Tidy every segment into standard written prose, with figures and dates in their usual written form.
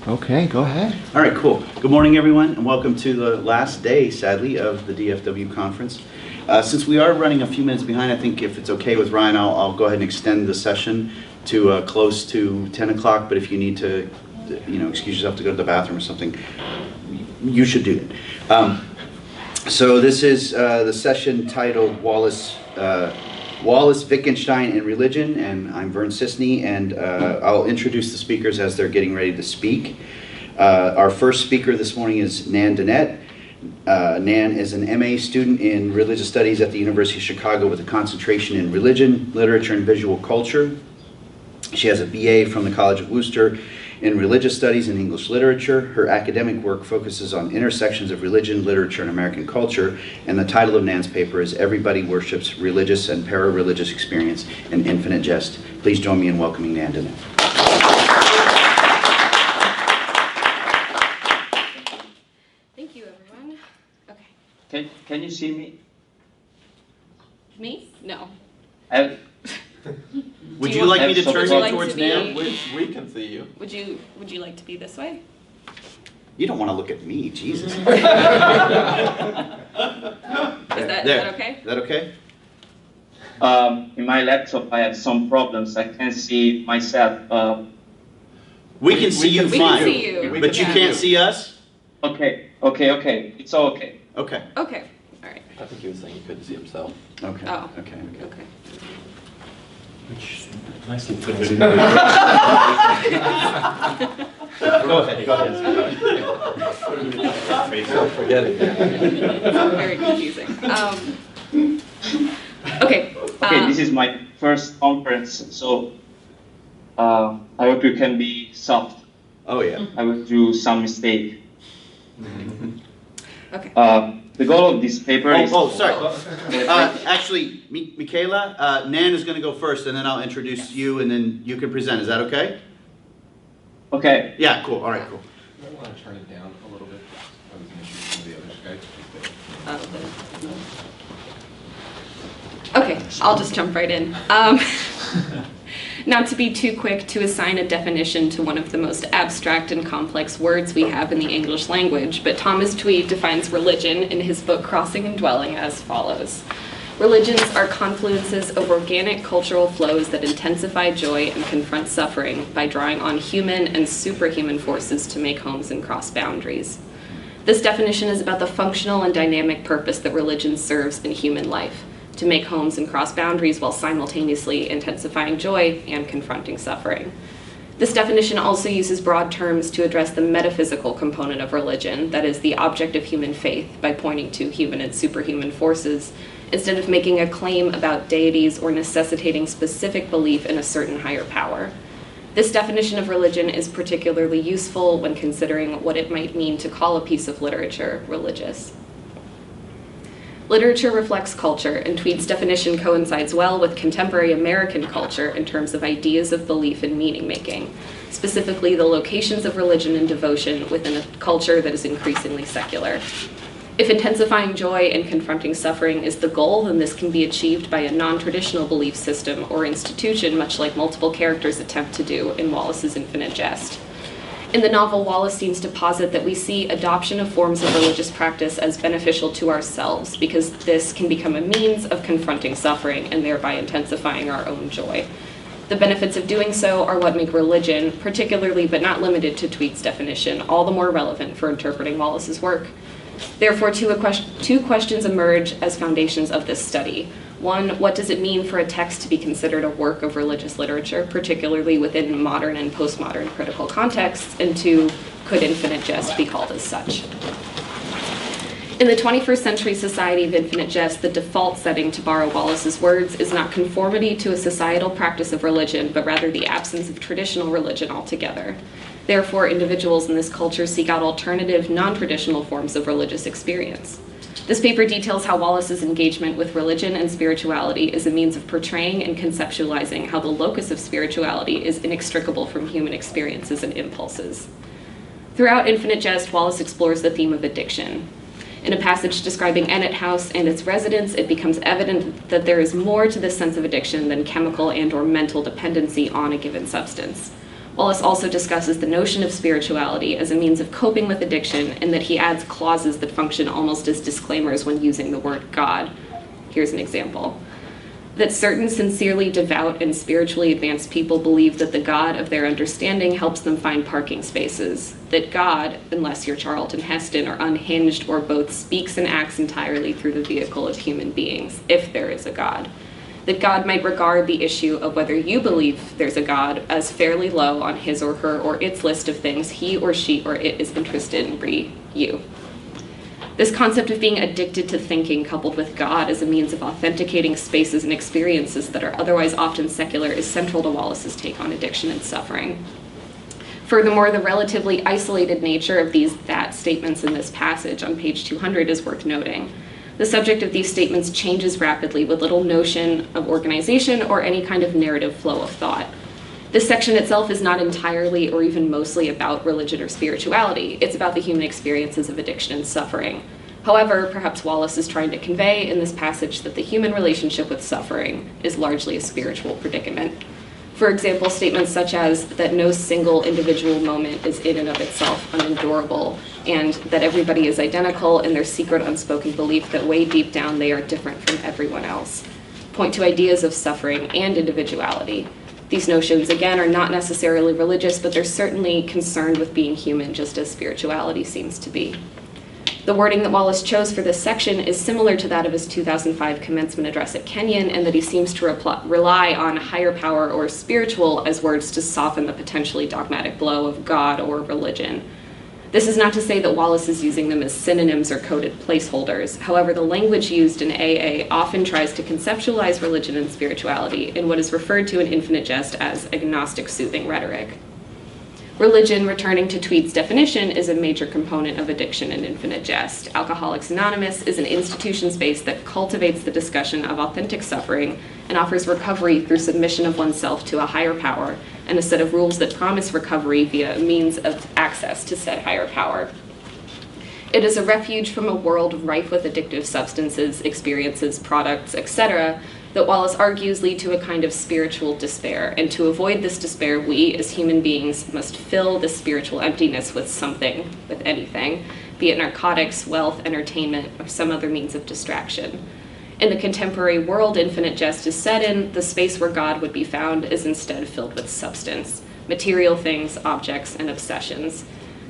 Okay, go ahead. All right, cool. Good morning, everyone, and welcome to the last day, sadly, of the DFW conference. Since we are running a few minutes behind, I think if it's okay with Ryan, I'll go ahead and extend the session to close to 10 o'clock, but if you need to, excuse yourself to go to the bathroom or something, you should do it. So this is the session titled Wallace, Wittgenstein, and Religion, and I'm Vern Cisney, and I'll introduce the speakers as they're getting ready to speak. Our first speaker this morning is Nan Denette. Nan is an MA student in Religious Studies at the University of Chicago with a concentration in religion, literature, and visual culture. She has a BA from the College of Wooster in Religious Studies and English Literature. Her academic work focuses on intersections of religion, literature, and American culture, and the title of Nan's paper is Everybody Worships Religious and Para-Religious Experience in Infinite Jest. Please join me in welcoming Nan Denette. Thank you, everyone. Okay. Can you see me? Me? No. Would you like me to turn you towards Nan? We can see you. Would you like to be this way? You don't want to look at me, Jesus. Is that okay? Is that okay? In my laptop, I have some problems. I can't see myself. We can see you We fine. can see you. But you can't see us? Okay. It's all okay. Okay. Okay. All right. I think he was saying he couldn't see himself. Okay. Oh. Okay. Okay. Nicely put. Go ahead. Forget it. Very confusing. Okay. Okay, this is my first conference, so I hope you can be soft. Oh, yeah. I will do some mistake. Okay. The goal of this paper is... Oh, sorry. Actually, Michaela, Nan is going to go first, and then I'll introduce you, and then you can present. Is that okay? Okay. Yeah, cool. All right, cool. I want to turn it down a little bit. I was going to shoot some of the other guys. Okay, I'll just jump right in. Not to be too quick to assign a definition to one of the most abstract and complex words we have in the English language, but Thomas Tweed defines religion in his book Crossing and Dwelling as follows. Religions are confluences of organic cultural flows that intensify joy and confront suffering by drawing on human and superhuman forces to make homes and cross boundaries. This definition is about the functional and dynamic purpose that religion serves in human life, to make homes and cross boundaries while simultaneously intensifying joy and confronting suffering. This definition also uses broad terms to address the metaphysical component of religion, that is, the object of human faith, by pointing to human and superhuman forces, instead of making a claim about deities or necessitating specific belief in a certain higher power. This definition of religion is particularly useful when considering what it might mean to call a piece of literature religious. Literature reflects culture, and Tweed's definition coincides well with contemporary American culture in terms of ideas of belief and meaning-making, specifically the locations of religion and devotion within a culture that is increasingly secular. If intensifying joy and confronting suffering is the goal, then this can be achieved by a non-traditional belief system or institution, much like multiple characters attempt to do in Wallace's Infinite Jest. In the novel, Wallace seems to posit that we see adoption of forms of religious practice as beneficial to ourselves because this can become a means of confronting suffering and thereby intensifying our own joy. The benefits of doing so are what make religion, particularly but not limited to Tweed's definition, all the more relevant for interpreting Wallace's work. Therefore, two questions emerge as foundations of this study. One, what does it mean for a text to be considered a work of religious literature, particularly within modern and postmodern critical contexts? And two, could Infinite Jest be called as such? In the 21st century society of Infinite Jest, the default setting, to borrow Wallace's words, is not conformity to a societal practice of religion, but rather the absence of traditional religion altogether. Therefore, individuals in this culture seek out alternative, non-traditional forms of religious experience. This paper details how Wallace's engagement with religion and spirituality is a means of portraying and conceptualizing how the locus of spirituality is inextricable from human experiences and impulses. Throughout Infinite Jest, Wallace explores the theme of addiction. In a passage describing Ennet House and its residents, it becomes evident that there is more to this sense of addiction than chemical and/or mental dependency on a given substance. Wallace also discusses the notion of spirituality as a means of coping with addiction, and that he adds clauses that function almost as disclaimers when using the word God. Here's an example. That certain sincerely devout and spiritually advanced people believe that the God of their understanding helps them find parking spaces. That God, unless you're Charlton Heston, or unhinged, or both, speaks and acts entirely through the vehicle of human beings, if there is a God. That God might regard the issue of whether you believe there's a God as fairly low on his or her or its list of things he or she or it is interested in you. This concept of being addicted to thinking, coupled with God as a means of authenticating spaces and experiences that are otherwise often secular, is central to Wallace's take on addiction and suffering. Furthermore, the relatively isolated nature of these that statements in this passage on page 200 is worth noting. The subject of these statements changes rapidly with little notion of organization or any kind of narrative flow of thought. This section itself is not entirely or even mostly about religion or spirituality. It's about the human experiences of addiction and suffering. However, perhaps Wallace is trying to convey in this passage that the human relationship with suffering is largely a spiritual predicament. For example, statements such as that no single individual moment is in and of itself unendurable, and that everybody is identical in their secret unspoken belief that way deep down they are different from everyone else, point to ideas of suffering and individuality. These notions, again, are not necessarily religious, but they're certainly concerned with being human, just as spirituality seems to be. The wording that Wallace chose for this section is similar to that of his 2005 commencement address at Kenyon, and that he seems to rely on higher power or spiritual as words to soften the potentially dogmatic blow of God or religion. This is not to say that Wallace is using them as synonyms or coded placeholders. However, the language used in AA often tries to conceptualize religion and spirituality in what is referred to in Infinite Jest as agnostic soothing rhetoric. Religion, returning to Tweed's definition, is a major component of addiction in Infinite Jest. Alcoholics Anonymous is an institution space that cultivates the discussion of authentic suffering and offers recovery through submission of oneself to a higher power and a set of rules that promise recovery via a means of access to said higher power. It is a refuge from a world rife with addictive substances, experiences, products, etc., that Wallace argues lead to a kind of spiritual despair, and to avoid this despair, we, as human beings, must fill this spiritual emptiness with something, with anything, be it narcotics, wealth, entertainment, or some other means of distraction. In the contemporary world Infinite Jest is set in, the space where God would be found is instead filled with substance, material things, objects, and obsessions.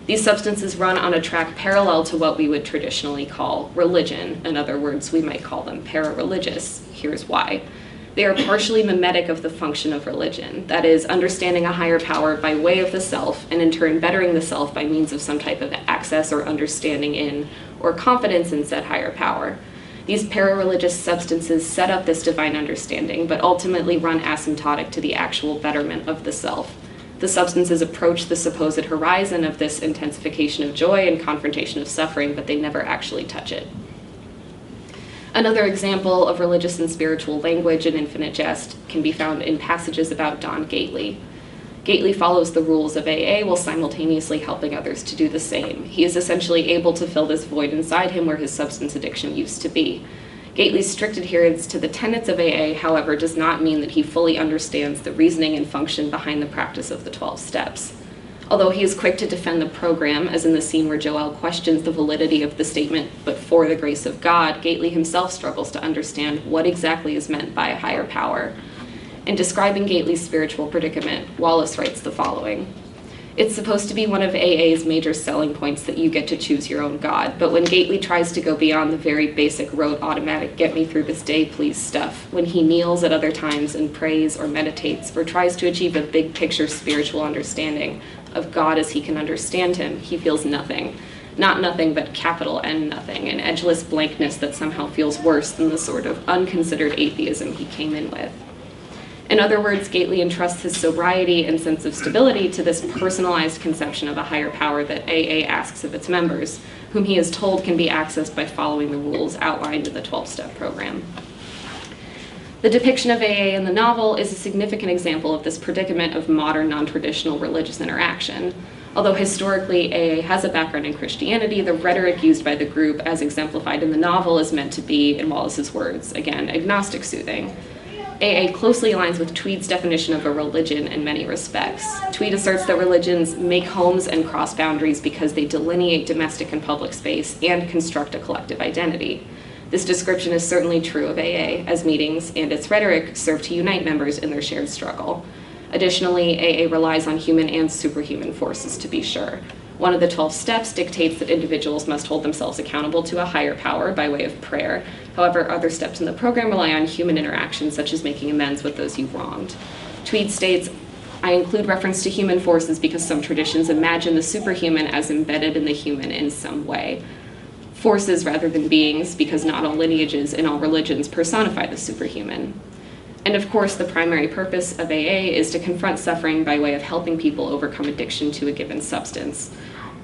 These substances run on a track parallel to what we would traditionally call religion. In other words, we might call them para-religious. Here's why. They are partially mimetic of the function of religion, that is, understanding a higher power by way of the self, and in turn bettering the self by means of some type of access or understanding in, or confidence in said higher power. These para-religious substances set up this divine understanding, but ultimately run asymptotic to the actual betterment of the self. The substances approach the supposed horizon of this intensification of joy and confrontation of suffering, but they never actually touch it. Another example of religious and spiritual language in Infinite Jest can be found in passages about Don Gately. Gately follows the rules of AA while simultaneously helping others to do the same. He is essentially able to fill this void inside him where his substance addiction used to be. Gately's strict adherence to the tenets of AA, however, does not mean that he fully understands the reasoning and function behind the practice of the 12 steps. Although he is quick to defend the program, as in the scene where Joel questions the validity of the statement, "but for the grace of God," Gately himself struggles to understand what exactly is meant by a higher power. In describing Gately's spiritual predicament, Wallace writes the following. It's supposed to be one of AA's major selling points that you get to choose your own God, but when Gately tries to go beyond the very basic rote automatic get me through this day please stuff, when he kneels at other times and prays or meditates or tries to achieve a big picture spiritual understanding of God as he can understand him, he feels nothing. Not nothing, but capital N nothing, an edgeless blankness that somehow feels worse than the sort of unconsidered atheism he came in with. In other words, Gately entrusts his sobriety and sense of stability to this personalized conception of a higher power that AA asks of its members, whom he is told can be accessed by following the rules outlined in the 12-step program. The depiction of AA in the novel is a significant example of this predicament of modern, non-traditional religious interaction. Although historically AA has a background in Christianity, the rhetoric used by the group as exemplified in the novel is meant to be, in Wallace's words, again, agnostic soothing. AA closely aligns with Tweed's definition of a religion in many respects. Tweed asserts that religions make homes and cross boundaries because they delineate domestic and public space and construct a collective identity. This description is certainly true of AA, as meetings and its rhetoric serve to unite members in their shared struggle. Additionally, AA relies on human and superhuman forces, to be sure. One of the 12 steps dictates that individuals must hold themselves accountable to a higher power by way of prayer. However, other steps in the program rely on human interaction, such as making amends with those you've wronged. Tweed states, I include reference to human forces because some traditions imagine the superhuman as embedded in the human in some way. Forces rather than beings, because not all lineages in all religions personify the superhuman. And of course, the primary purpose of AA is to confront suffering by way of helping people overcome addiction to a given substance.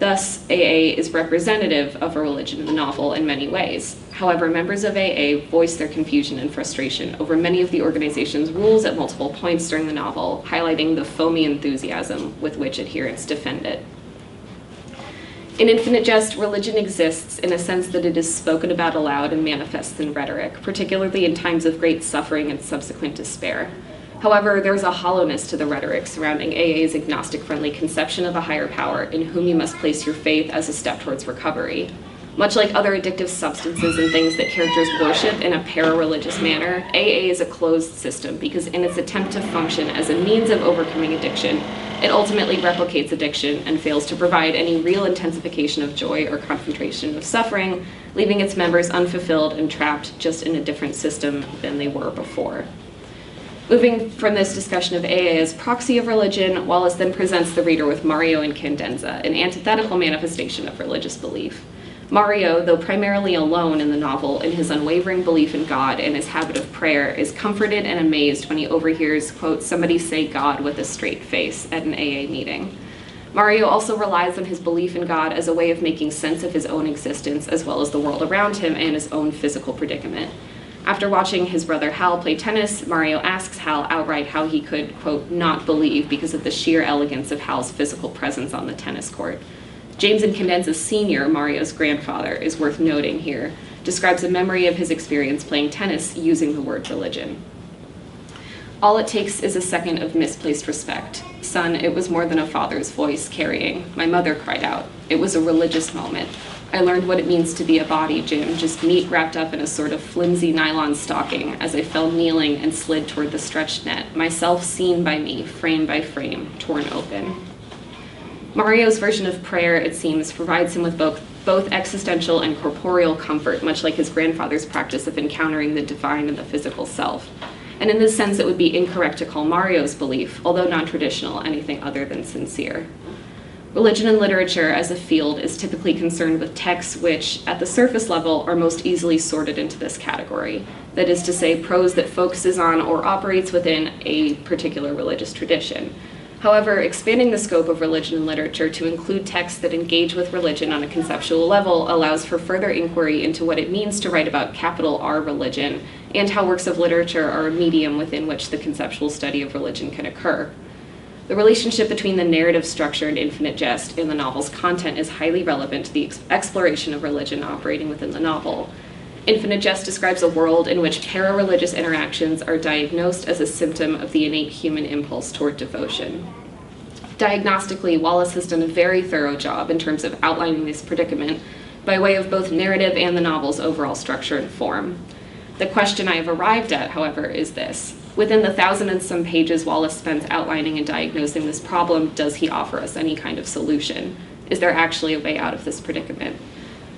Thus, AA is representative of a religion in the novel in many ways. However, members of AA voice their confusion and frustration over many of the organization's rules at multiple points during the novel, highlighting the foamy enthusiasm with which adherents defend it. In Infinite Jest, religion exists in a sense that it is spoken about aloud and manifests in rhetoric, particularly in times of great suffering and subsequent despair. However, there is a hollowness to the rhetoric surrounding AA's agnostic-friendly conception of a higher power in whom you must place your faith as a step towards recovery. Much like other addictive substances and things that characters worship in a para-religious manner, AA is a closed system because in its attempt to function as a means of overcoming addiction, it ultimately replicates addiction and fails to provide any real intensification of joy or concentration of suffering, leaving its members unfulfilled and trapped just in a different system than they were before. Moving from this discussion of AA as proxy of religion, Wallace then presents the reader with Mario and Candenza, an antithetical manifestation of religious belief. Mario, though primarily alone in the novel in his unwavering belief in God and his habit of prayer, is comforted and amazed when he overhears, quote, somebody say God with a straight face at an AA meeting. Mario also relies on his belief in God as a way of making sense of his own existence as well as the world around him and his own physical predicament. After watching his brother Hal play tennis, Mario asks Hal outright how he could, quote, not believe because of the sheer elegance of Hal's physical presence on the tennis court. James and Candenza's senior, Mario's grandfather, is worth noting here, describes a memory of his experience playing tennis using the word religion. All it takes is a second of misplaced respect. Son, it was more than a father's voice carrying. My mother cried out. It was a religious moment. I learned what it means to be a body, Jim, just meat wrapped up in a sort of flimsy nylon stocking as I fell kneeling and slid toward the stretched net, myself seen by me, frame by frame, torn open. Mario's version of prayer, it seems, provides him with both existential and corporeal comfort, much like his grandfather's practice of encountering the divine in the physical self. And in this sense, it would be incorrect to call Mario's belief, although non-traditional, anything other than sincere. Religion and literature as a field is typically concerned with texts which, at the surface level, are most easily sorted into this category. That is to say, prose that focuses on or operates within a particular religious tradition. However, expanding the scope of religion and literature to include texts that engage with religion on a conceptual level allows for further inquiry into what it means to write about capital R religion and how works of literature are a medium within which the conceptual study of religion can occur. The relationship between the narrative structure in Infinite Jest and the novel's content is highly relevant to the exploration of religion operating within the novel. Infinite Jest describes a world in which para-religious interactions are diagnosed as a symptom of the innate human impulse toward devotion. Diagnostically, Wallace has done a very thorough job in terms of outlining this predicament by way of both narrative and the novel's overall structure and form. The question I have arrived at, however, is this. Within the 1,000 and some pages Wallace spends outlining and diagnosing this problem, does he offer us any kind of solution? Is there actually a way out of this predicament?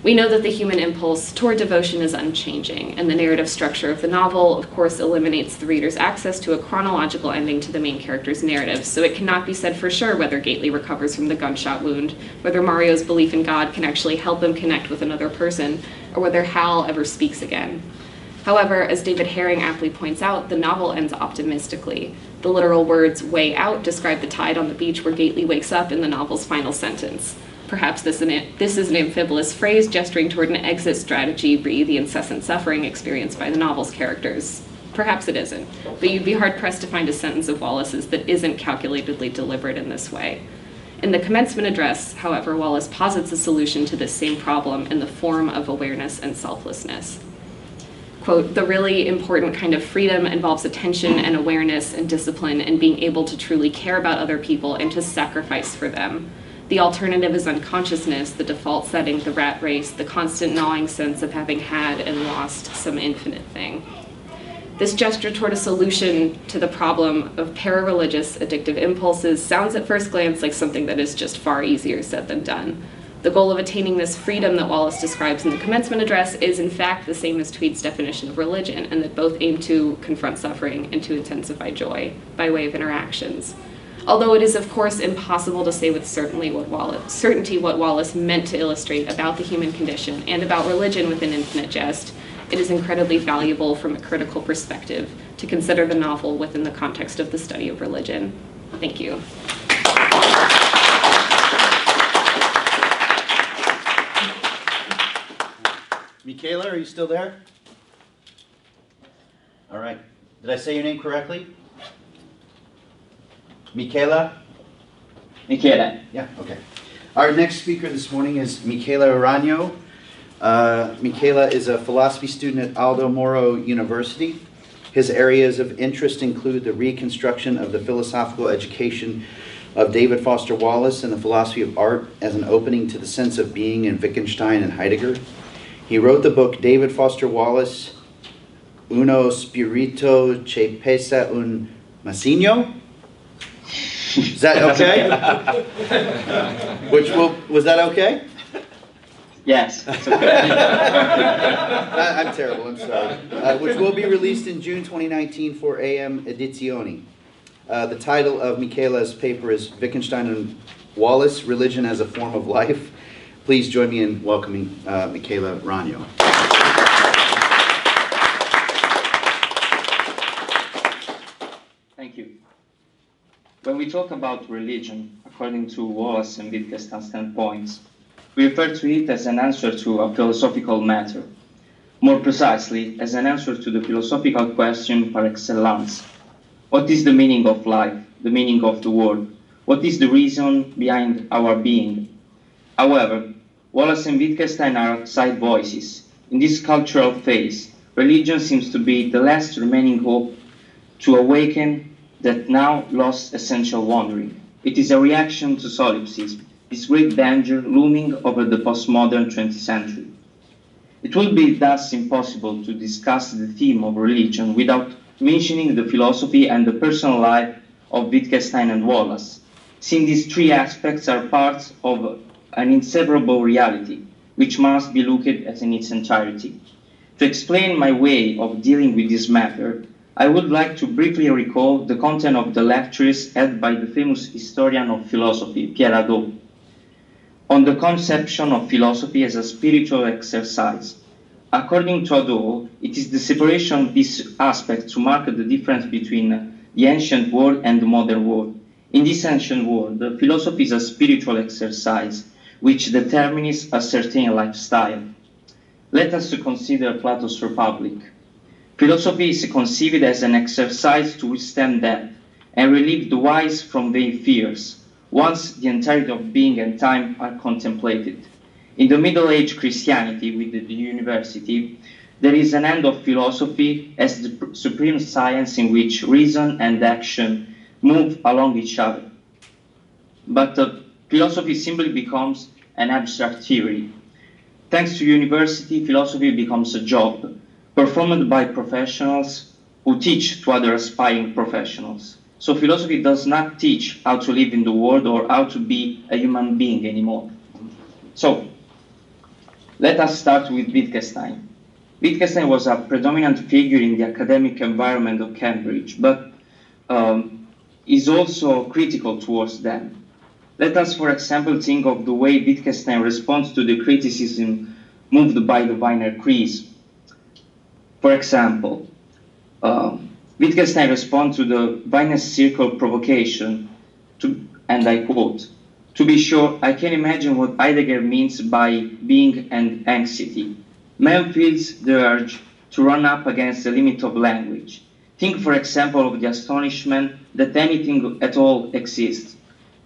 We know that the human impulse toward devotion is unchanging, and the narrative structure of the novel, of course, eliminates the reader's access to a chronological ending to the main character's narrative, so it cannot be said for sure whether Gately recovers from the gunshot wound, whether Mario's belief in God can actually help him connect with another person, or whether Hal ever speaks again. However, as David Herring aptly points out, the novel ends optimistically. The literal words, way out, describe the tide on the beach where Gately wakes up in the novel's final sentence. Perhaps this is an amphibolous phrase gesturing toward an exit strategy re the incessant suffering experienced by the novel's characters. Perhaps it isn't, but you'd be hard-pressed to find a sentence of Wallace's that isn't calculatedly deliberate in this way. In the commencement address, however, Wallace posits a solution to this same problem in the form of awareness and selflessness. Quote, the really important kind of freedom involves attention and awareness and discipline and being able to truly care about other people and to sacrifice for them. The alternative is unconsciousness, the default setting, the rat race, the constant gnawing sense of having had and lost some infinite thing. This gesture toward a solution to the problem of para-religious addictive impulses sounds at first glance like something that is just far easier said than done. The goal of attaining this freedom that Wallace describes in the commencement address is in fact the same as Tweed's definition of religion, and that both aim to confront suffering and to intensify joy by way of interactions. Although it is of course impossible to say with certainty what Wallace meant to illustrate about the human condition and about religion within Infinite Jest, it is incredibly valuable from a critical perspective to consider the novel within the context of the study of religion. Thank you. Michele, are you still there? All right. Did I say your name correctly? Michele? Michele. Yeah, okay. Our next speaker this morning is Michaela Ragno. Michele is a philosophy student at Aldo Moro University. His areas of interest include the reconstruction of the philosophical education of David Foster Wallace and the philosophy of art as an opening to the sense of being in Wittgenstein and Heidegger. He wrote the book David Foster Wallace, Uno Spirito che pesa un macigno. Is that okay? Was that okay? Yes, it's okay. I'm terrible, I'm sorry. Which will be released in June 2019 for AM Edizioni. The title of Michele's paper is Wittgenstein and Wallace, Religion as a Form of Life. Please join me in welcoming Michaela Ragno. Thank you. When we talk about religion, according to Wallace and Wittgenstein standpoints, we refer to it as an answer to a philosophical matter. More precisely, as an answer to the philosophical question par excellence. What is the meaning of life, the meaning of the world? What is the reason behind our being? However, Wallace and Wittgenstein are outside voices. In this cultural phase, religion seems to be the last remaining hope to awaken that now lost essential wandering. It is a reaction to solipsism, this great danger looming over the postmodern 20th century. It will be thus impossible to discuss the theme of religion without mentioning the philosophy and the personal life of Wittgenstein and Wallace, since these three aspects are parts of an inseparable reality, which must be looked at in its entirety. To explain my way of dealing with this matter, I would like to briefly recall the content of the lectures held by the famous historian of philosophy, Pierre Hadot, on the conception of philosophy as a spiritual exercise. According to Hadot, it is the separation of these aspects to mark the difference between the ancient world and the modern world. In this ancient world, philosophy is a spiritual exercise which determines a certain lifestyle. Let us consider Plato's Republic. Philosophy is conceived as an exercise to withstand death and relieve the wise from their fears, once the entirety of being and time are contemplated. In the Middle Age Christianity, with the university, there is an end of philosophy as the supreme science in which reason and action move along each other. But philosophy simply becomes an abstract theory. Thanks to university, philosophy becomes a job performed by professionals who teach to other aspiring professionals. So philosophy does not teach how to live in the world or how to be a human being anymore. So let us start with Wittgenstein. Wittgenstein was a predominant figure in the academic environment of Cambridge, but is also critical towards them. Let us, for example, think of the way Wittgenstein responds to the criticism moved by the Wiener Crease. For example, Wittgenstein responds to the Wiener Circle provocation, and I quote, "To be sure, I can imagine what Heidegger means by being and anxiety. Man feels the urge to run up against the limit of language. Think, for example, of the astonishment that anything at all exists.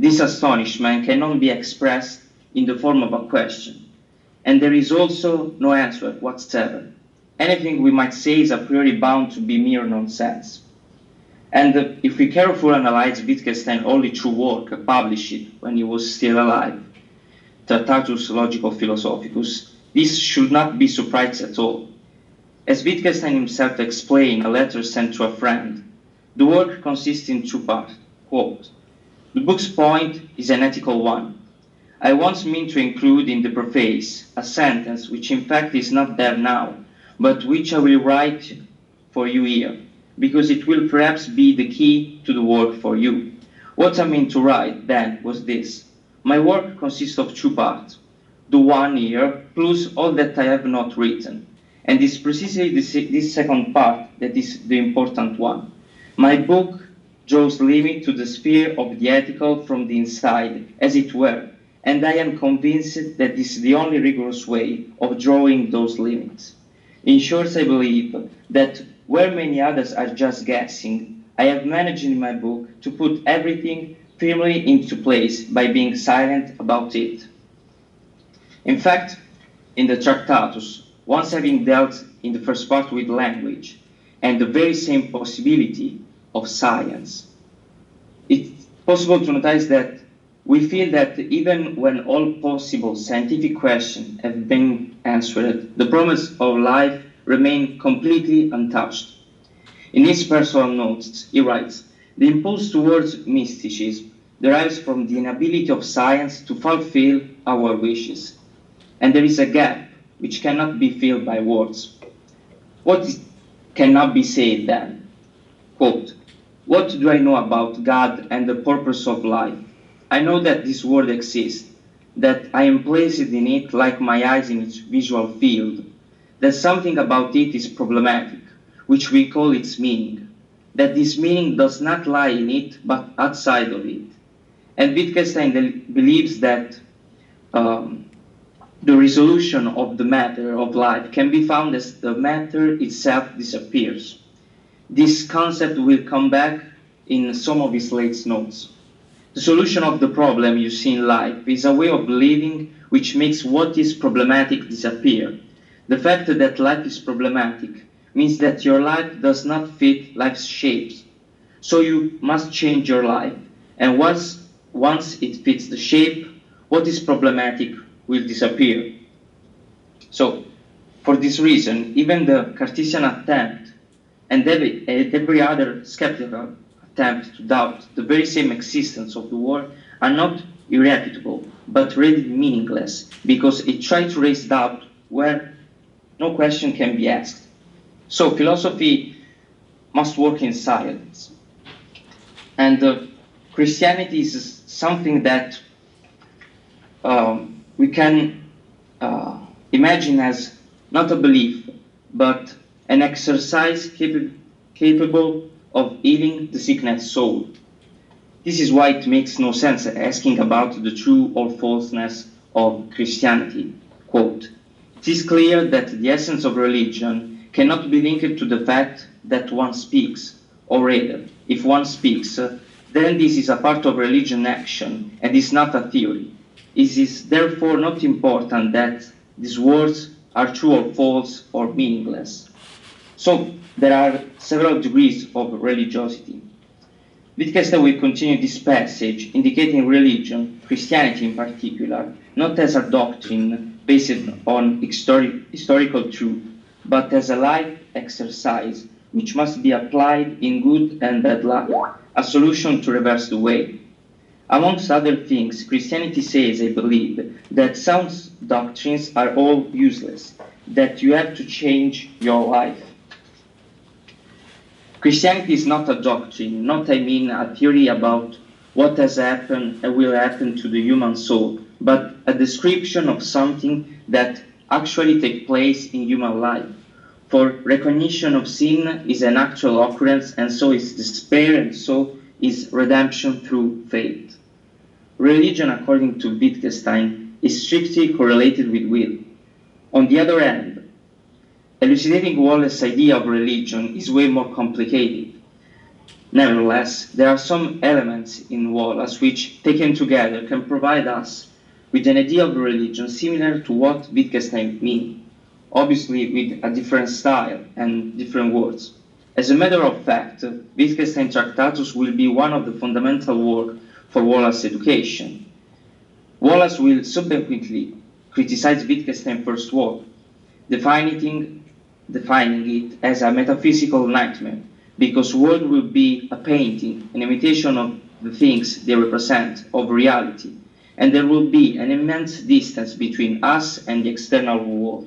This astonishment cannot be expressed in the form of a question, and there is also no answer whatsoever. anything we might say is a priori bound to be mere nonsense. And if we carefully analyze Wittgenstein only through work published when he was still alive, Tractatus Logico-Philosophicus, this should not be surprised at all. As Wittgenstein himself explained in a letter sent to a friend, the work consists in two parts. Quote, "The book's point is an ethical one. I once meant to include in the preface a sentence which in fact is not there now, but which I will write for you here, because it will perhaps be the key to the work for you. What I meant to write then was this. My work consists of two parts. The one here plus all that I have not written. And it's precisely this second part that is the important one. My book draws limit to the sphere of the ethical from the inside, as it were, and I am convinced that this is the only rigorous way of drawing those limits. In short, I believe that where many others are just guessing, I have managed in my book to put everything firmly into place by being silent about it. In fact, in the Tractatus, once having dealt in the first part with language and the very same possibility of science, it's possible to notice that we feel that even when all possible scientific questions have been answered, the promise of life remains completely untouched. In his personal notes, he writes, "The impulse towards mysticism derives from the inability of science to fulfill our wishes, and there is a gap which cannot be filled by words." What cannot be said then? Quote, "What do I know about God and the purpose of life? I know that this world exists, that I am placed in it like my eyes in its visual field, that something about it is problematic, which we call its meaning, that this meaning does not lie in it but outside of it." And Wittgenstein believes that the resolution of the matter of life can be found as the matter itself disappears. This concept will come back in some of his late notes. The solution of the problem you see in life is a way of living which makes what is problematic disappear. The fact that life is problematic means that your life does not fit life's shapes. So you must change your life, and once it fits the shape, what is problematic will disappear. So, for this reason, even the Cartesian attempt and every other skeptical attempt to doubt the very same existence of the world are not irrefutable, but really meaningless, because it tries to raise doubt where no question can be asked. So philosophy must work in silence. And Christianity is something that we can imagine as not a belief, but an exercise capable of healing the sickened soul. This is why it makes no sense asking about the true or falseness of Christianity. Quote, "It is clear that the essence of religion cannot be linked to the fact that one speaks, or rather, if one speaks, then this is a part of religion action and is not a theory. It is therefore not important that these words are true or false or meaningless." So there are several degrees of religiosity. Wittgenstein will continue this passage indicating religion, Christianity in particular, not as a doctrine based on historical truth, but as a life exercise which must be applied in good and bad life, a solution to reverse the way. Amongst other things, Christianity says, I believe, that sound doctrines are all useless, that you have to change your life. Christianity is not a doctrine, not I mean a theory about what has happened and will happen to the human soul, but a description of something that actually takes place in human life. For recognition of sin is an actual occurrence, and so is despair, and so is redemption through faith. Religion, according to Wittgenstein, is strictly correlated with will. On the other hand, elucidating Wallace's idea of religion is way more complicated. Nevertheless, there are some elements in Wallace which, taken together, can provide us with an idea of religion similar to what Wittgenstein means. obviously with a different style and different words. As a matter of fact, Wittgenstein Tractatus will be one of the fundamental work for Wallace education. Wallace will subsequently criticize Wittgenstein's first work, defining it as a metaphysical nightmare, because world will be a painting, an imitation of the things they represent, of reality, and there will be an immense distance between us and the external world.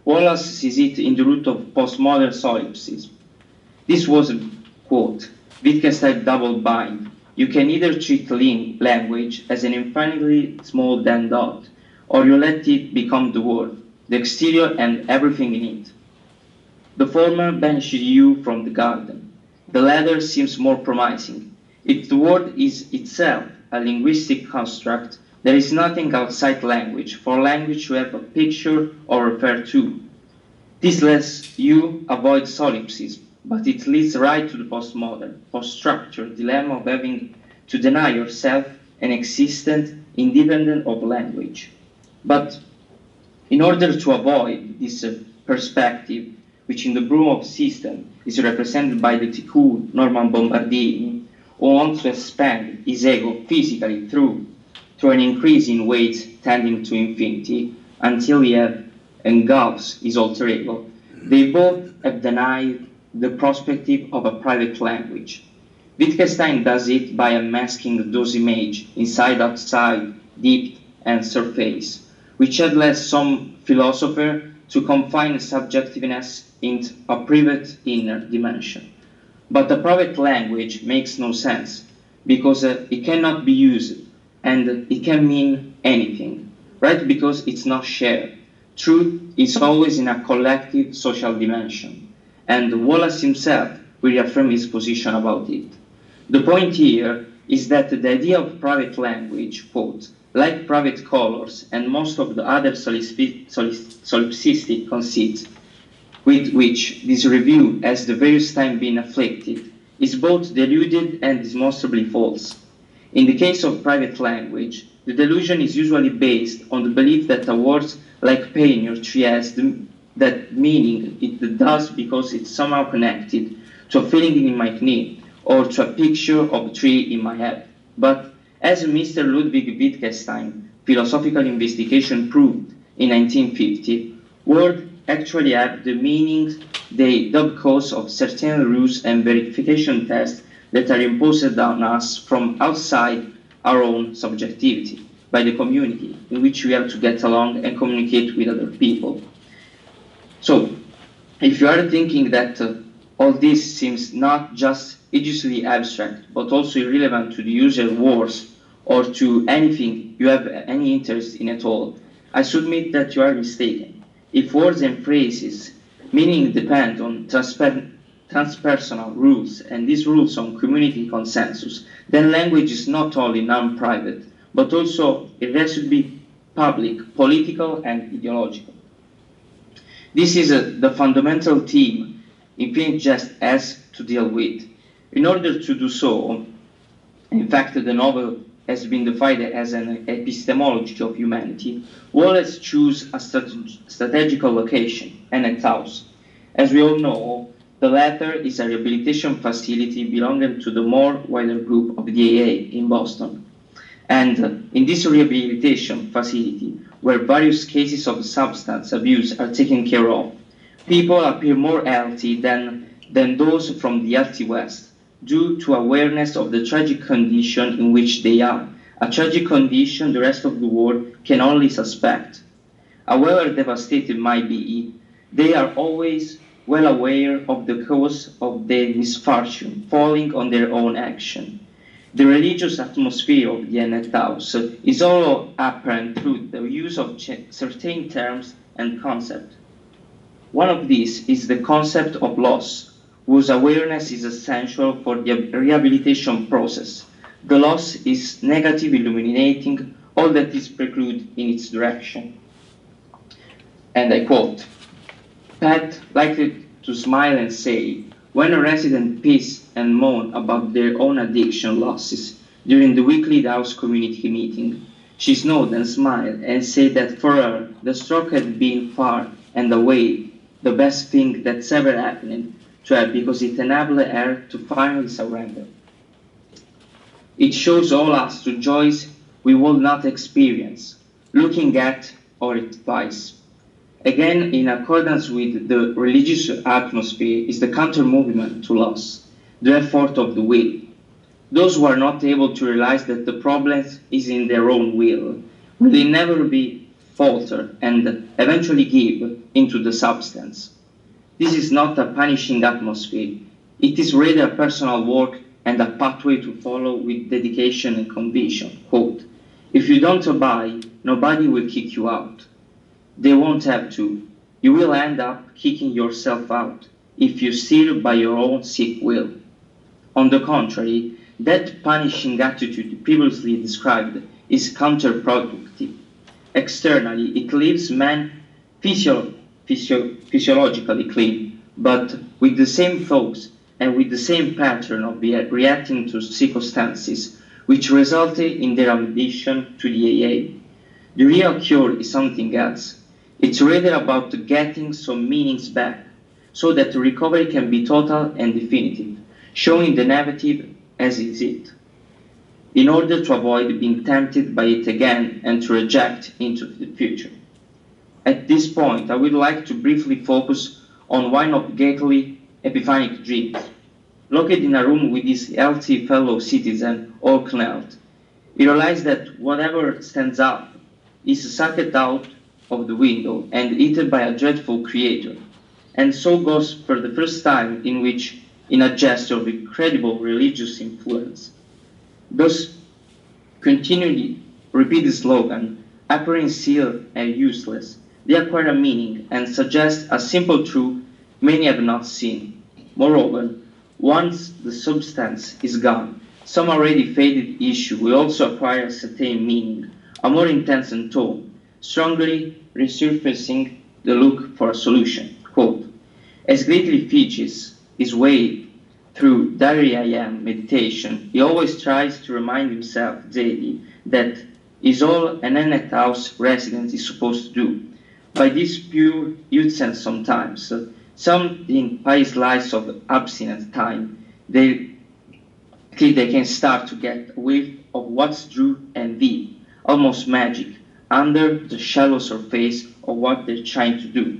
Wallace sees it in the root of postmodern solipsism. This was a quote, Wittgenstein double bind. You can either treat language as an infinitely small damn dot, or you let it become the world, the exterior and everything in it. The former banishes you from the garden. The latter seems more promising. If the word is itself a linguistic construct, there is nothing outside language for language to have a picture or refer to. This lets you avoid solipsism, but it leads right to the postmodern, post-structured dilemma of having to deny yourself an existence independent of language. But in order to avoid this perspective, which in the Broom of System is represented by the tycoon Norman Bombardini, who wants to expand his ego physically through an increase in weight tending to infinity until he engulfs his alter ego, they both have denied the perspective of a private language. Wittgenstein does it by unmasking those images, inside, outside, deep, and surface, which had led some philosopher to confine subjectiveness into a private inner dimension. But a private language makes no sense, because it cannot be used, and it can mean anything, right? Because it's not shared. Truth is always in a collective social dimension, and Wallace himself will reaffirm his position about it. The point here is that the idea of private language, quote, like private colors and most of the other solipsistic conceits with which this review has the various time been afflicted, is both deluded and demonstrably false. In the case of private language, the delusion is usually based on the belief that a word like pain or tree has that meaning it does because it's somehow connected to a feeling in my knee or to a picture of a tree in my head. But as Mr. Ludwig Wittgenstein philosophical investigation proved in 1950, words actually have the meanings they dub cause of certain rules and verification tests that are imposed on us from outside our own subjectivity by the community in which we have to get along and communicate with other people. So, if you are thinking that all this seems not just idiotically abstract, but also irrelevant to the user words or to anything you have any interest in at all, I submit that you are mistaken. If words and phrases meaning depend on transpersonal rules, and these rules on community consensus, then language is not only non-private, but also it has to be public, political, and ideological. This is the fundamental theme Infinite Jest has to deal with. In order to do so, in fact, the novel has been defined as an epistemology of humanity, Wallace chose a strategical location, Annette House. As we all know, the latter is a rehabilitation facility belonging to the more wider group of the AA in Boston. And in this rehabilitation facility, where various cases of substance abuse are taken care of, people appear more healthy than those from the healthy West, due to awareness of the tragic condition in which they are, a tragic condition the rest of the world can only suspect. However devastated might be, they are always well aware of the cause of their misfortune falling on their own action. The religious atmosphere of the Annette House is also apparent through the use of certain terms and concepts. One of these is the concept of loss, whose awareness is essential for the rehabilitation process. The loss is negative, illuminating all that is precluded in its direction. And I quote, Pat likely to smile and say, when a resident piss and moan about their own addiction losses during the weekly house community meeting, she snowed and smiled and said that for her, the stroke had been far and away the best thing that's ever happened to her because it enabled her to finally surrender. It shows all us to joys we will not experience, looking at our advice. Again, in accordance with the religious atmosphere, is the counter-movement to loss, the effort of the will. Those who are not able to realize that the problem is in their own will never be falter and eventually give into the substance. This is not a punishing atmosphere. It is rather a personal work and a pathway to follow with dedication and conviction. Quote, "If you don't abide, nobody will kick you out. They won't have to. You will end up kicking yourself out if you steer by your own sick will." On the contrary, that punishing attitude previously described is counterproductive. Externally, it leaves man physiologically clean, but with the same thoughts and with the same pattern of reacting to circumstances, which resulted in their admission to the AA. The real cure is something else. It's rather about getting some meanings back, so that the recovery can be total and definitive, showing the negative as is it, in order to avoid being tempted by it again and to reject into the future. At this point, I would like to briefly focus on one of Gately's epiphanic dreams. Located in a room with his healthy fellow citizen, all knelt, he realized that whatever stands up is sucked out of the window and eaten by a dreadful creator, and so goes for the first time in a gesture of incredible religious influence. Thus, continually repeat the slogan, appearing silly and useless, they acquire a meaning and suggest a simple truth many have not seen. Moreover, once the substance is gone, some already faded issue will also acquire a certain meaning, a more intense tone, strongly resurfacing the look for a solution. Quote, "As Gately features his way through Diary I Am meditation, he always tries to remind himself daily that is all an Annette House resident is supposed to do. By this pure youth sometimes, something by his lives of abstinent time, they can start to get a whiff of what's true and deep, almost magic, under the shallow surface of what they're trying to do."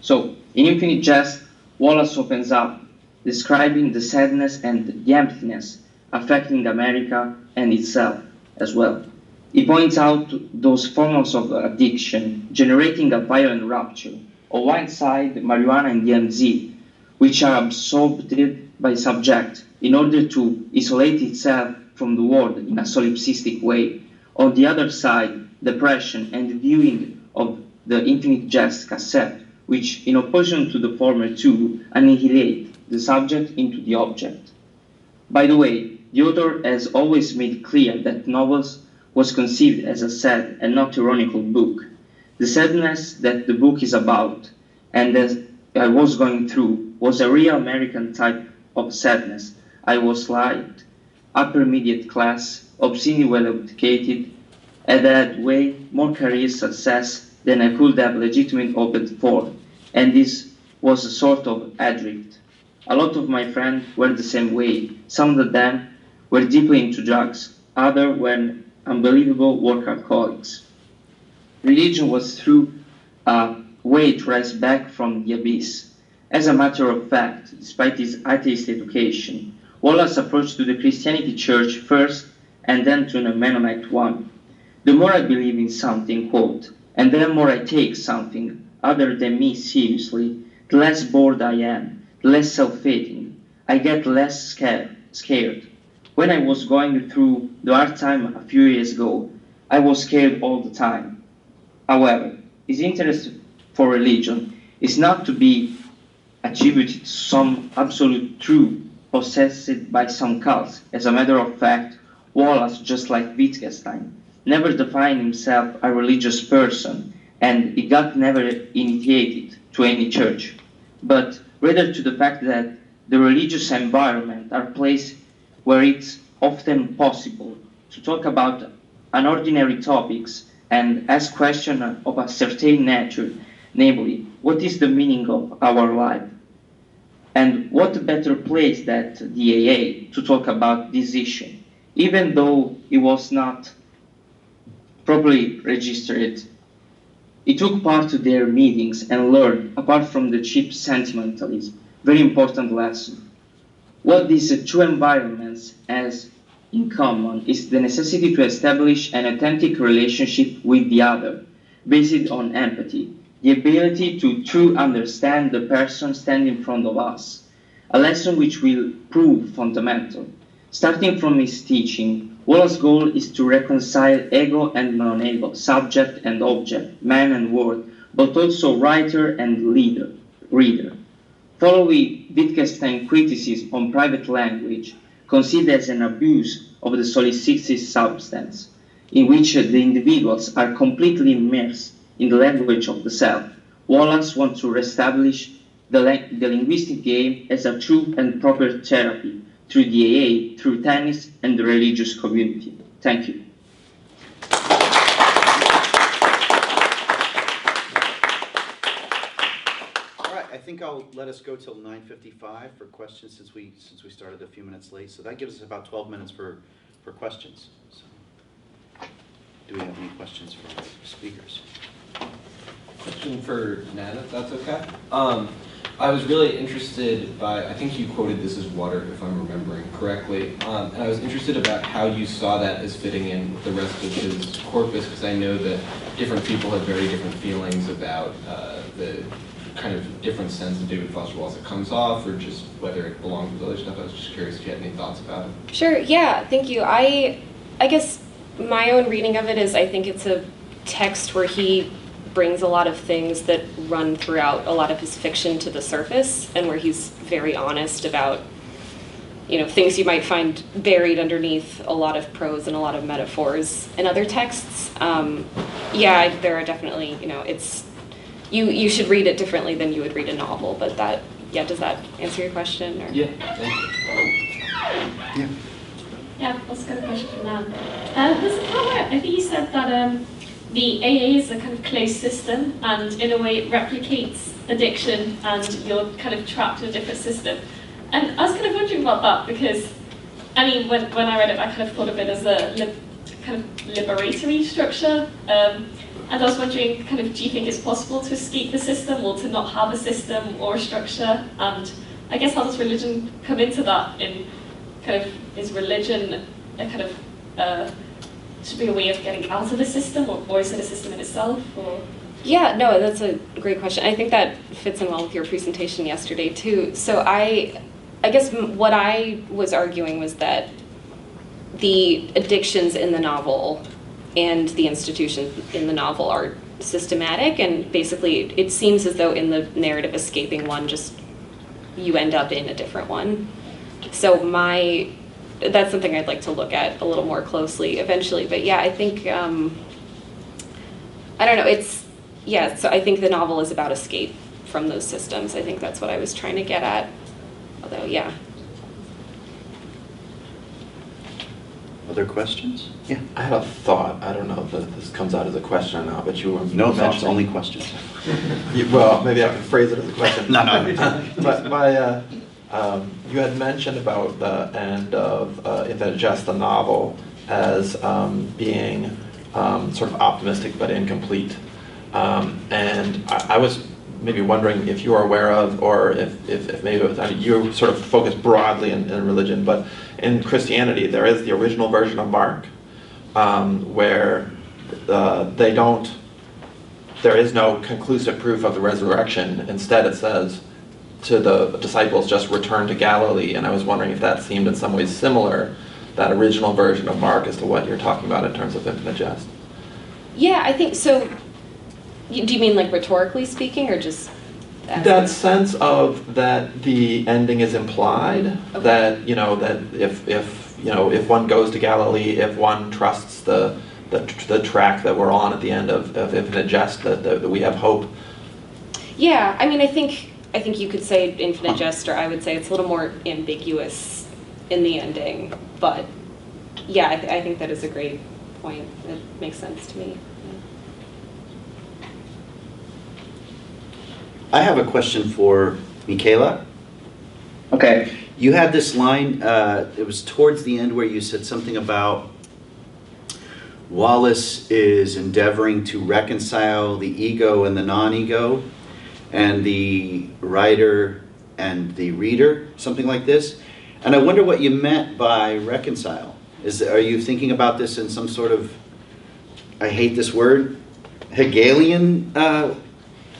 So, in Infinite Jest, Wallace opens up, describing the sadness and the emptiness affecting America and itself as well. He points out those forms of addiction generating a violent rupture. On one side, marijuana and DMZ, which are absorbed by subject in order to isolate itself from the world in a solipsistic way. On the other side, depression and the viewing of the Infinite Jest cassette, which, in opposition to the former two, annihilate the subject into the object. By the way, the author has always made clear that novels was conceived as a sad and not ironical book. The sadness that the book is about, and that I was going through, was a real American type of sadness. I was liked, upper middle class, obscenely well educated, and had way more career success than I could have legitimately hoped for, and this was a sort of adrift. A lot of my friends were the same way. Some of them were deeply into drugs, others were unbelievable workaholics. Religion was through a way to rise back from the abyss. As a matter of fact, despite his atheist education, Wallace approached to the Christianity church first and then to the Mennonite one. The more I believe in something, quote, and the more I take something other than me seriously, the less bored I am, the less self-hating. I get less scared. When I was going through the hard time a few years ago, I was scared all the time. However, his interest for religion is not to be attributed to some absolute truth possessed by some cults. As a matter of fact, Wallace, just like Wittgenstein, never defined himself a religious person, and he got never initiated to any church, but rather to the fact that the religious environment are places where it's often possible to talk about unordinary topics and ask questions of a certain nature, namely, what is the meaning of our life? And what better place than the AA to talk about this issue, even though it was not properly registered. He took part to their meetings and learned, apart from the cheap sentimentalism, very important lesson. What these two environments has in common is the necessity to establish an authentic relationship with the other, based on empathy, the ability to truly understand the person standing in front of us, a lesson which will prove fundamental. Starting from his teaching, Wallace's goal is to reconcile ego and non-ego, subject and object, man and word, but also writer and reader. Following Wittgenstein criticism on private language, considered as an abuse of the solicited substance, in which the individuals are completely immersed in the language of the self, Wallace wants to reestablish the linguistic game as a true and proper therapy through the AA, through tennis, and the religious community. Thank you. All right, I think I'll let us go till 9:55 for questions since we started a few minutes late. So that gives us about 12 minutes for questions. So, do we have any questions for our speakers? Question for Nan, if that's okay. I was really interested by, I think you quoted this as water, if I'm remembering correctly, and I was interested about how you saw that as fitting in with the rest of his corpus, because I know that different people have very different feelings about the kind of different sense of David Foster Wallace that comes off, or just whether it belongs with other stuff. I was just curious if you had any thoughts about it. Sure, yeah, thank you. I guess my own reading of it is I think it's a text where he brings a lot of things that run throughout a lot of his fiction to the surface, and where he's very honest about, you know, things you might find buried underneath a lot of prose and a lot of metaphors in other texts. Yeah, there are definitely, you know, it's, you should read it differently than you would read a novel, but that, yeah, does that answer your question? Or? Yeah, thank you. Yeah. Yeah, let's get a question from Nan. There's a part where I think you said that the AA is a kind of closed system, and in a way it replicates addiction, and you're kind of trapped in a different system. And I was kind of wondering about that, because, I mean, when I read it, I kind of thought of it as a kind of liberatory structure. And I was wondering, kind of, do you think it's possible to escape the system, or to not have a system or a structure? And I guess, how does religion come into that? In kind of, is religion a kind of should be a way of getting out of the system, or is it a system in itself? Or? Yeah, no, that's a great question. I think that fits in well with your presentation yesterday too. So I guess what I was arguing was that the addictions in the novel and the institutions in the novel are systematic, and basically it seems as though in the narrative escaping one, just you end up in a different one. So that's something I'd like to look at a little more closely eventually. But yeah, I think, I don't know, so I think the novel is about escape from those systems. I think that's what I was trying to get at, although, yeah. Other questions? Yeah. I had a thought. I don't know if this comes out as a question or not, but you were No thoughts, mentioning- only questions. Well, maybe I can phrase it as a question. No. But you had mentioned about the end of Infinite Jest, the novel, as being sort of optimistic but incomplete. And I was maybe wondering if you are aware of, or if maybe it was, I mean, you sort of focus broadly in religion, but in Christianity there is the original version of Mark, where there is no conclusive proof of the resurrection. Instead it says to the disciples, just return to Galilee. And I was wondering if that seemed in some ways similar, that original version of Mark, as to what you're talking about in terms of Infinite Jest. Yeah, I think so. Do you mean like rhetorically speaking, or just That sense of that the ending is implied, okay. that if one goes to Galilee, if one trusts the track that we're on at the end of Infinite Jest, that we have hope. Yeah, I mean, I think you could say Infinite Jest, or I would say it's a little more ambiguous in the ending, but yeah, I think that is a great point, it makes sense to me. I have a question for Michela. Okay. You had this line, it was towards the end where you said something about Wallace is endeavoring to reconcile the ego and the non-ego, and the writer and the reader, something like this. And I wonder what you meant by reconcile. Are you thinking about this in some sort of, I hate this word, Hegelian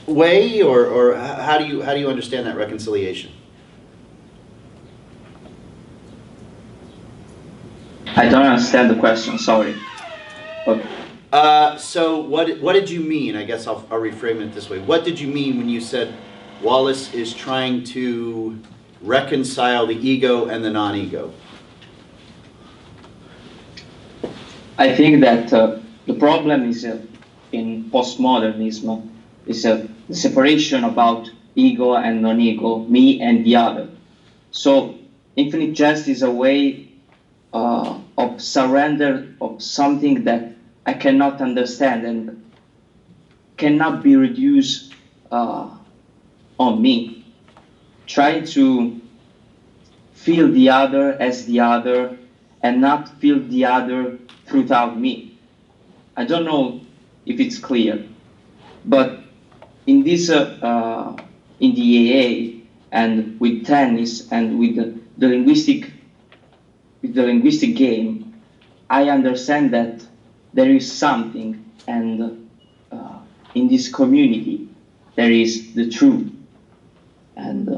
way, or how do you understand that reconciliation? I don't understand the question, sorry. Okay. So what did you mean? I guess I'll reframe it this way. What did you mean when you said Wallace is trying to reconcile the ego and the non-ego? I think that the problem is in postmodernism is the separation about ego and non-ego, me and the other. So Infinite Jest is a way of surrender of something that I cannot understand and cannot be reduced on me. Try to feel the other as the other and not feel the other without me. I don't know if it's clear, but in this, in the AA and with tennis and with the linguistic game, I understand that there is something, and in this community there is the truth, and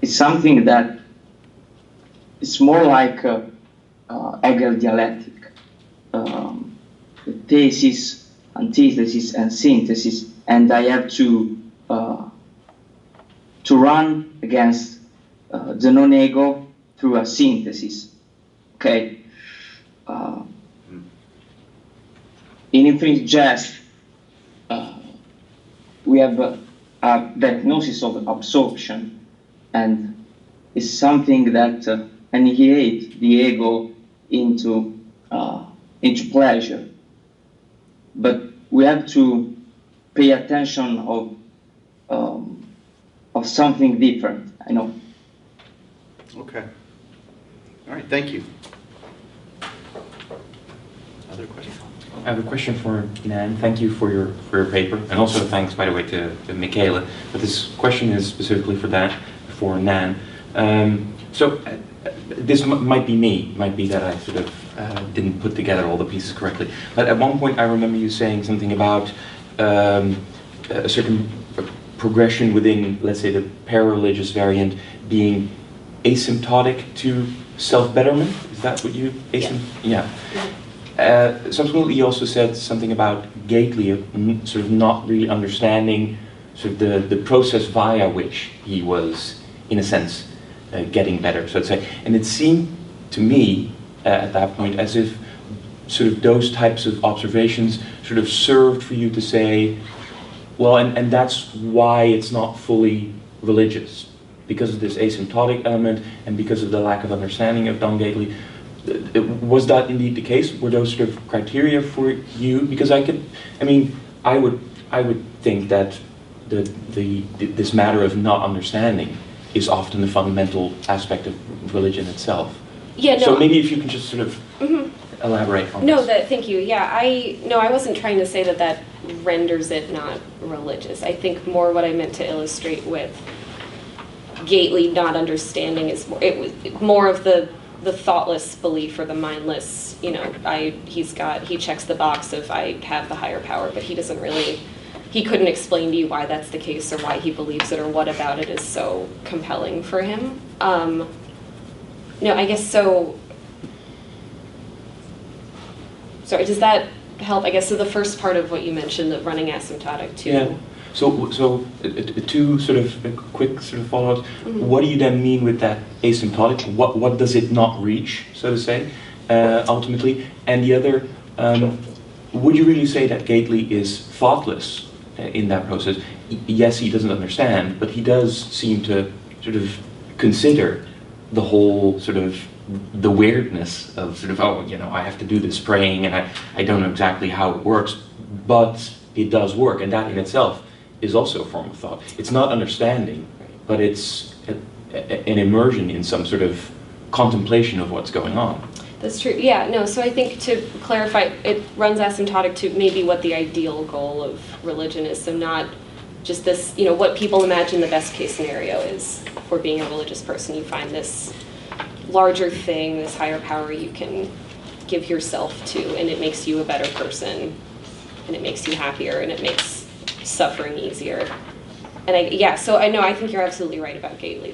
it's something that it's more like Hegel dialectic, the thesis, antithesis, and synthesis, and I have to run against the non-ego through a synthesis. Okay. In Infinite Jest, we have a diagnosis of absorption, and it's something that annihilates the ego into pleasure. But we have to pay attention of something different. I know. Okay. All right, thank you. Other questions? I have a question for Nan. Thank you for your paper, and also thanks, by the way, to Michele. But this question is specifically for Nan. This might be me. Might be that I sort of didn't put together all the pieces correctly. But at one point, I remember you saying something about a certain progression within, let's say, the para-religious variant being asymptotic to self-betterment. Is that what you? Yeah. Subsequently, you also said something about Gately sort of not really understanding sort of the process via which he was, in a sense, getting better, so to say. And it seemed to me at that point as if sort of those types of observations sort of served for you to say, well, and that's why it's not fully religious, because of this asymptotic element and because of the lack of understanding of Don Gately. Was that indeed the case? Were those sort of criteria for you? Because I would think that this matter of not understanding is often the fundamental aspect of religion itself. Yeah. No. So maybe if you can just sort of elaborate on this. Thank you. Yeah, I wasn't trying to say that renders it not religious. I think more what I meant to illustrate with Gately not understanding is it was more of the thoughtless belief or the mindless, he checks the box of I have the higher power, but he couldn't explain to you why that's the case or why he believes it or what about it is so compelling for him. No, I guess so. Sorry, does that help? I guess so the first part of what you mentioned, the running asymptotic too. Yeah. So two sort of quick sort of follow-ups. Mm-hmm. What do you then mean with that asymptotic? What does it not reach, so to say, ultimately? And the other, would you really say that Gately is thoughtless in that process? Yes, he doesn't understand, but he does seem to sort of consider the whole sort of the weirdness of sort of, oh, you know, I have to do this praying and I don't know exactly how it works, but it does work, and that in itself is also a form of thought. It's not understanding, but it's an immersion in some sort of contemplation of what's going on. That's true. Yeah, no, so I think to clarify, it runs asymptotic to maybe what the ideal goal of religion is, so not just this, you know, what people imagine the best case scenario is for being a religious person. You find this larger thing, this higher power you can give yourself to, and it makes you a better person, and it makes you happier, and it makes suffering easier. And I think you're absolutely right about Gately,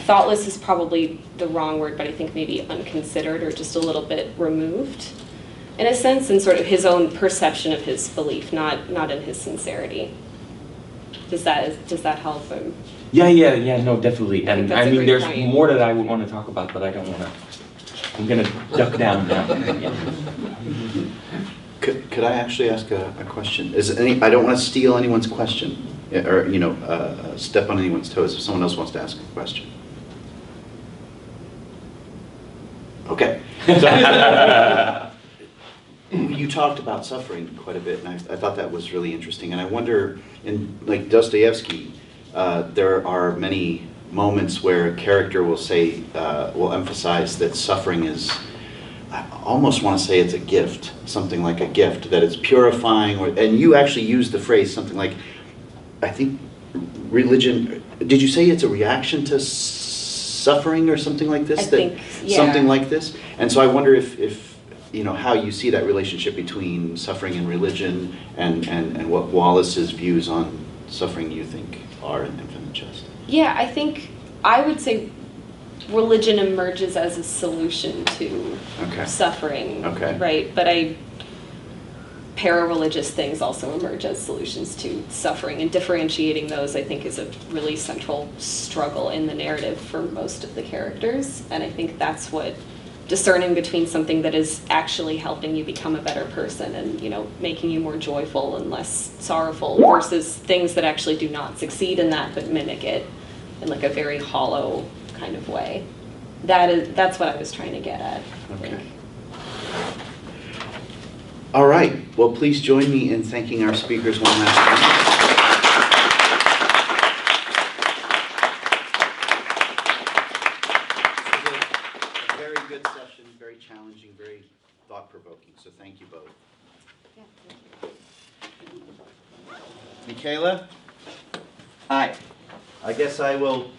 thoughtless is probably the wrong word, but I think maybe unconsidered or just a little bit removed in a sense, and sort of his own perception of his belief, not in his sincerity. Does that help him? Yeah, no, definitely. And that's I a mean, great there's point. more that I would want to talk about, but I don't want to. I'm going to duck down now. Could I actually ask a question? I don't want to steal anyone's question, or step on anyone's toes if someone else wants to ask a question. Okay. You talked about suffering quite a bit, and I thought that was really interesting. And I wonder, in like Dostoevsky, there are many moments where a character will say, will emphasize that suffering is, I almost want to say it's a gift, something like a gift, that it's purifying, and you actually use the phrase something like, I think religion, did you say it's a reaction to suffering or something like this? I think, yeah. Something like this? And so I wonder if how you see that relationship between suffering and religion, and what Wallace's views on suffering you think are in Infinite Jest. Yeah, I think I would say religion emerges as a solution to suffering, right? But para-religious things also emerge as solutions to suffering, and differentiating those, I think, is a really central struggle in the narrative for most of the characters. And I think that's what discerning between something that is actually helping you become a better person and, making you more joyful and less sorrowful, versus things that actually do not succeed in that but mimic it in like a very hollow kind of way. That's what I was trying to get at. Okay. All right. Well, please join me in thanking our speakers one last time. Challenging, very thought-provoking, so thank you both. Yeah, thank you. Michele? Hi. I guess I will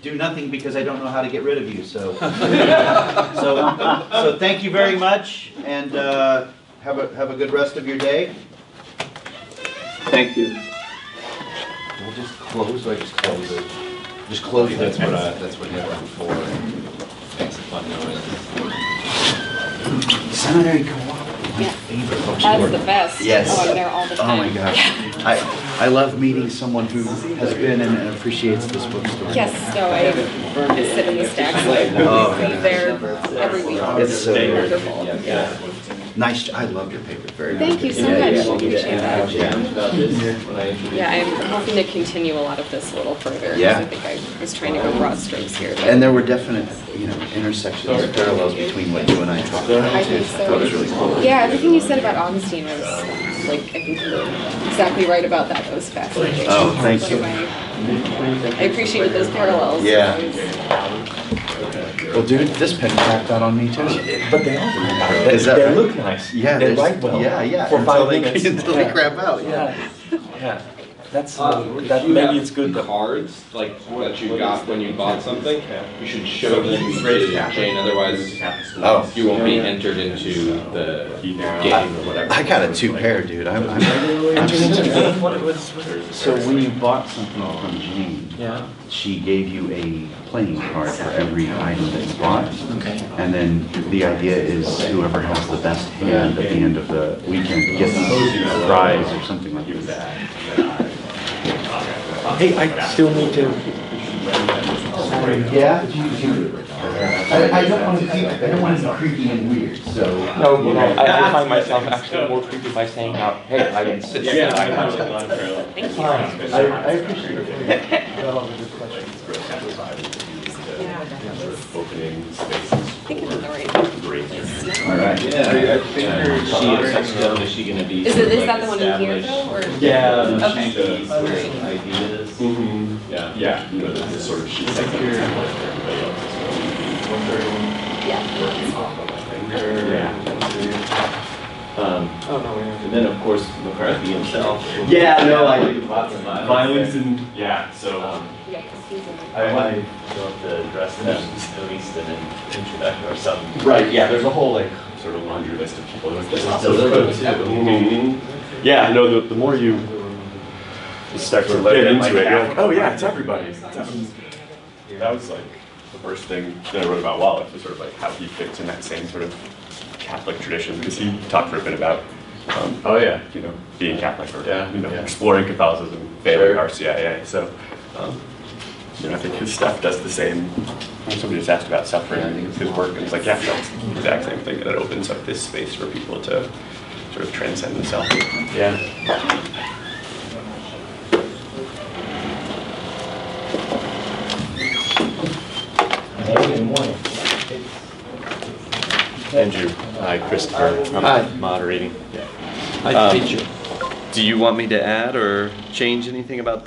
do nothing because I don't know how to get rid of you, so so thank you very much, and have a good rest of your day. Thank you. We'll just close, or just close it? Just close it. That's what happened before. Makes a fun noise. Seminary Co-op. Yeah. Favorite That's the best. Yes. Oh, I'm there all the time. Oh my gosh. I love meeting someone who has been and appreciates this bookstore. Yes, no, I sit in the stacks. Oh, There every week. It's so wonderful. Yeah. Nice. I love your paper very much. Thank you so much. I appreciate that. Yeah. I'm hoping to continue a lot of this a little further. Yeah. I think I was trying to go broad strokes here. But And there were definite, intersections, parallels between what you and I talked about. I think so. That was really cool. Yeah, everything you said about Augustine was, I think you're exactly right about that. That was fascinating. Oh, thank you. I appreciated those parallels. Yeah. Well, dude, this pen cracked out on me too. But they all Is that they right? look nice. Yeah, they there's- write well. Yeah. For until 5 they, minutes. until they crap out. Yeah. Yeah. That's That maybe it's good. The cards, like that you got when you bought something, you should show them to Jane. Otherwise, Oh. you won't be entered into the game or whatever. I got a 2-pair, dude. I'm So when you bought something from Jane, Yeah. she gave you a playing card for every item that you bought. Okay. And then the idea is whoever has the best hand at the end of the weekend gets a prize or something like that. Hey, I still need to. Yeah? I don't want to be creepy and weird, so. No, I find myself actually more creepy by saying out, hey, I didn't sit here. Thank you. I appreciate it. Yeah. spaces. I think it's in the right. Great. All right. Yeah, I think is she going to be. Is sort of that the one in here established- though, or? Yeah, Okay. she's some ideas. Mm-hmm. Yeah. Yeah, you know, the sort of sheet like everybody else is Yeah. And then, of course, McCarthy himself. Yeah, no, I Lots of violence and, yeah, so, Yeah, 'cause he's in the- I You'll have to address them at least in an introduction or some. right, yeah, there's a whole like sort of laundry list of people. This is deliberate too. Mhm. Yeah, no, the more you start to Let get them, into like, it, you're like, half- oh yeah, it's everybody. That was like the first thing that I wrote about Wallace, was sort of like how he fits in that same sort of Catholic tradition, because he talked for a bit about, Oh, yeah. you know, being Catholic or, Yeah, you know, yeah. exploring Catholicism, failing Sure. RCIA. So, you know, I think his stuff does the same. Somebody just asked about suffering and his work, and it's like, yeah, that's the exact same thing, that it opens up this space for people to sort of transcend themselves. Yeah. Andrew, hi, Christopher. I'm Hi. moderating. Nice to meet you. Do you want me to add or change anything about this?